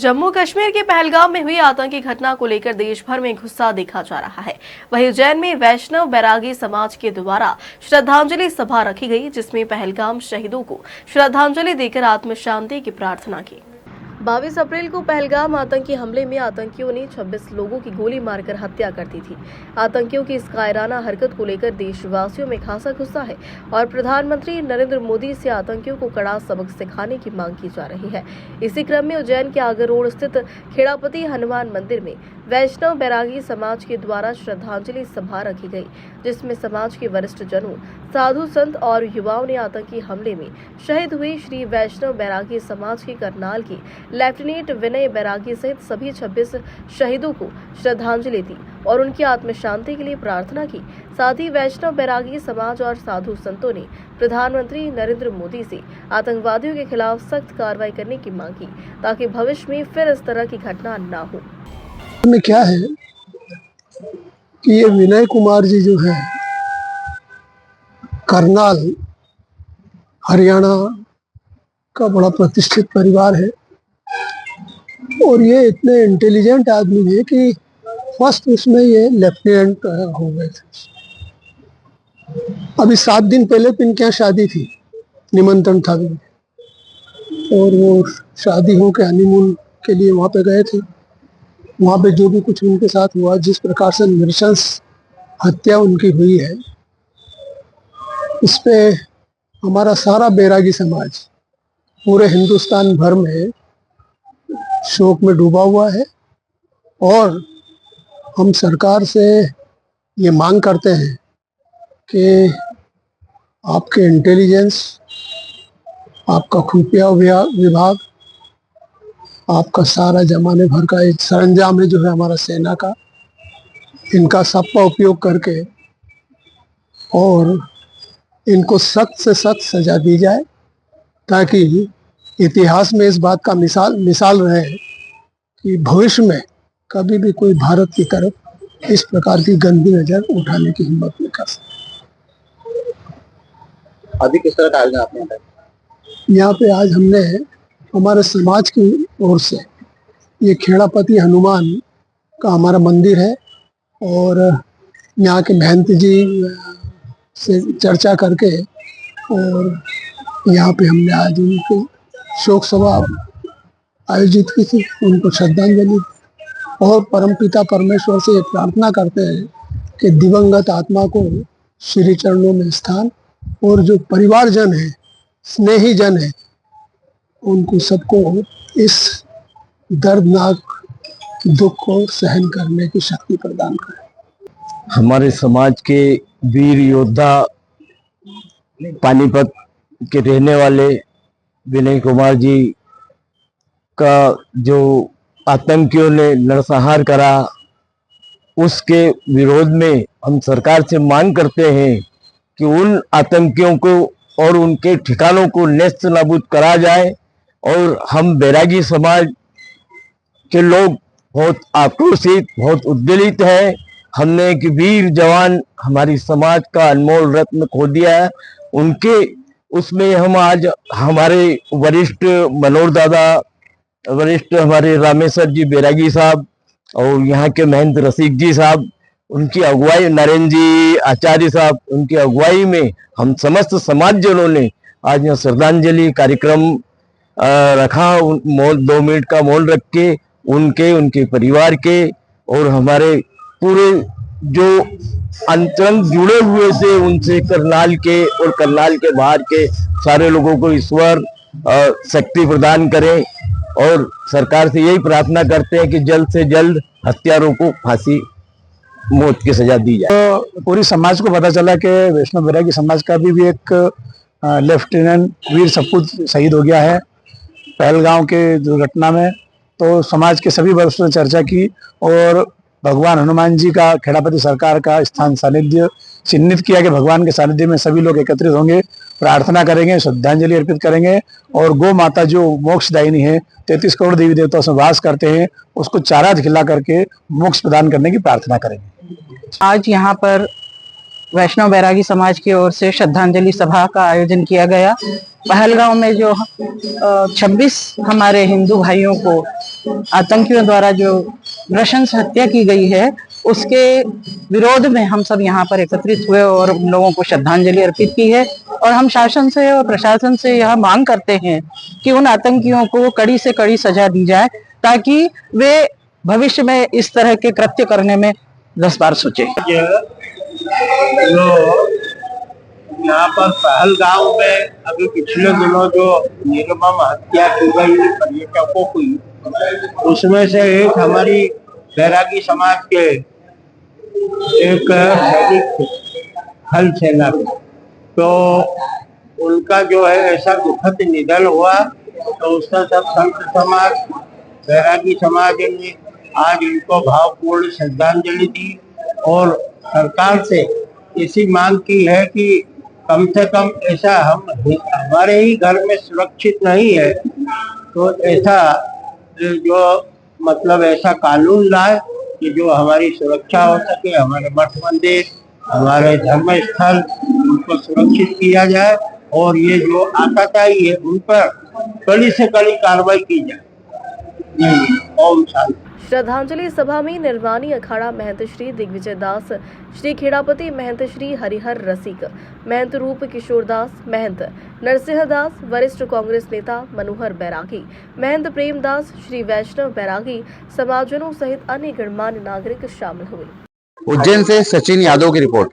जम्मू कश्मीर के पहलगाम में हुई आतंकी घटना को लेकर देश भर में गुस्सा देखा जा रहा है। वहीं उज्जैन में वैष्णव बैरागी समाज के द्वारा श्रद्धांजलि सभा रखी गई, जिसमें पहलगाम शहीदों को श्रद्धांजलि देकर आत्म शांति की प्रार्थना की। 22 अप्रैल को पहलगाम आतंकी हमले में आतंकियों ने 26 लोगों की गोली मारकर हत्या कर दी थी। आतंकियों की इस कायराना हरकत को लेकर देशवासियों में खासा गुस्सा है और प्रधानमंत्री नरेंद्र मोदी से आतंकियों को कड़ा सबक सिखाने की मांग की जा रही है। इसी क्रम में उज्जैन के आगर रोड स्थित खेड़ापति हनुमान मंदिर में वैष्णव बैरागी समाज के द्वारा श्रद्धांजलि सभा रखी गई, जिसमें समाज के वरिष्ठ जनों, साधु संत और युवाओं ने आतंकी हमले में शहीद हुई श्री वैष्णव बैरागी समाज के करनाल की लेफ्टिनेंट विनय बैरागी सहित सभी 26 शहीदों को श्रद्धांजलि दी और उनकी आत्म शांति के लिए प्रार्थना की। साथ ही वैष्णव बैरागी समाज और साधु संतों ने प्रधानमंत्री नरेंद्र मोदी से आतंकवादियों के खिलाफ सख्त कार्रवाई करने की मांग की, ताकि भविष्य में फिर इस तरह की घटना न हो। में क्या है कि ये विनय कुमार जी जो है करनाल हरियाणा का बड़ा प्रतिष्ठित परिवार है और ये इतने इंटेलिजेंट आदमी है कि फर्स्ट उसमें ये लेफ्टिनेंट हो गए थे। अभी 7 दिन पहले तो इनके यहाँ शादी थी, निमंत्रण था और वो शादी हो के हनीमून के लिए वहाँ पे गए थे। वहाँ पे जो भी कुछ उनके साथ हुआ, जिस प्रकार से नृशंस हत्या उनकी हुई है, इस पे हमारा सारा बैरागी समाज पूरे हिंदुस्तान भर में शोक में डूबा हुआ है और हम सरकार से ये मांग करते हैं कि आपके इंटेलिजेंस, आपका खुफिया विभाग, आपका सारा जमाने भर का एक सरंजाम है जो है हमारा सेना का, इनका सबका उपयोग करके और इनको सख्त से सख्त सजा दी जाए, ताकि इतिहास में इस बात का मिसाल रहे कि भविष्य में कभी भी कोई भारत की तरफ इस प्रकार की गंदी नजर उठाने की हिम्मत नहीं कर सकता। अभी किस तरह का आयोजन आपने यहाँ पे आज हमने हमारे समाज की ओर से, ये खेड़ापति हनुमान का हमारा मंदिर है और यहाँ के महंत जी से चर्चा करके और यहाँ पे हमने आज उनकी शोक सभा आयोजित की थी, उनको श्रद्धांजलि और परमपिता परमेश्वर से ये प्रार्थना करते हैं कि दिवंगत आत्मा को श्री चरणों में स्थान, और जो परिवारजन है, स्नेही जन है, उनको सबको इस दर्दनाक दुख को सहन करने की शक्ति प्रदान करें। हमारे समाज के वीर योद्धा, पानीपत के रहने वाले विनय कुमार जी का जो आतंकियों ने नरसंहार करा, उसके विरोध में हम सरकार से मांग करते हैं कि उन आतंकियों को और उनके ठिकानों को नेस्त नाबूद करा जाए। और हम बैरागी समाज के लोग बहुत आक्रोशित, बहुत उद्वेलित हैं। हमने एक वीर जवान, हमारी समाज का अनमोल रत्न खो दिया है। उनके उसमें हम आज हमारे वरिष्ठ मनोहर दादा, वरिष्ठ हमारे रामेश्वर जी बैरागी साहब और यहाँ के महंत रसिक जी साहब, उनकी अगुवाई, नरेंद्र जी आचार्य साहब, उनकी अगुवाई में हम समस्त समाजजनों ने आज यहाँ श्रद्धांजलि कार्यक्रम रखा। 2 मिनट का मौन रख के उनके परिवार के और हमारे पूरे जो अंतरंग जुड़े हुए से उनसे, करनाल के और करनाल के बाहर के सारे लोगों को ईश्वर शक्ति प्रदान करें। और सरकार से यही प्रार्थना करते हैं कि जल्द से जल्द हत्यारों को फांसी, मौत की सजा दी जाए। तो पूरी समाज को पता चला कि वैष्णव बैरागी समाज का भी एक लेफ्टिनेंट वीर सपूत शहीद हो गया है पहलगाम के दुर्घटना में। तो समाज के सभी वर्गों ने चर्चा की और भगवान हनुमान जी का, खेड़ापति सरकार का स्थान सानिध्य चिन्हित किया कि भगवान के सानिध्य में सभी लोग एकत्रित होंगे, प्रार्थना करेंगे, श्रद्धांजलि अर्पित करेंगे और गौ माता जो मोक्षदायिनी है, 33 करोड़ देवी देवताओं से वास करते हैं, उसको चारा खिला करके मोक्ष प्रदान करने की प्रार्थना करेंगे। आज यहाँ पर वैष्णव बैरागी समाज की ओर से श्रद्धांजलि सभा का आयोजन किया गया। पहलगांव में जो 26 हमारे हिंदू भाइयों को आतंकियों द्वारा जो नृशंस हत्या की गई है, उसके विरोध में हम सब यहाँ पर एकत्रित हुए और उन लोगों को श्रद्धांजलि अर्पित की है। और हम शासन से और प्रशासन से यह मांग करते हैं कि उन आतंकियों को कड़ी से कड़ी सजा दी जाए, ताकि वे भविष्य में इस तरह के कृत्य करने में 10 बार सोचे। जो यहाँ पर पहलगांव में अभी पिछले दिनों जो निर्मम हत्या की गई पर्यटकों की, उसमें से एक हमारी बैरागी समाज के एक सैनिक थे, थल सेना के, तो उनका जो है ऐसा दुखद निधन हुआ, तो उसका सब संत समाज, बैरागी समाज ने आज इनको भावपूर्ण श्रद्धांजलि दी और सरकार से इसी मांग की है कि कम से कम ऐसा हमारे ही घर में सुरक्षित नहीं है, तो ऐसा जो मतलब ऐसा कानून लाए कि जो हमारी सुरक्षा हो सके, हमारे मठ मंदिर, हमारे धर्म स्थल, उनको सुरक्षित किया जाए और ये जो आतताई है उन पर कड़ी से कड़ी कार्रवाई की जाए। ओम शांति। श्रद्धांजलि सभा में निर्वाणी अखाड़ा महंत श्री दिग्विजय दास, श्री खेड़ापति महंत श्री हरिहर रसिक, महंत रूप किशोर दास, महंत नरसिंह दास, वरिष्ठ कांग्रेस नेता मनोहर बैरागी, महंत प्रेम दास, श्री वैष्णव बैरागी, समाजजनों सहित अन्य गणमान्य नागरिक शामिल हुए। उज्जैन से सचिन यादव की रिपोर्ट।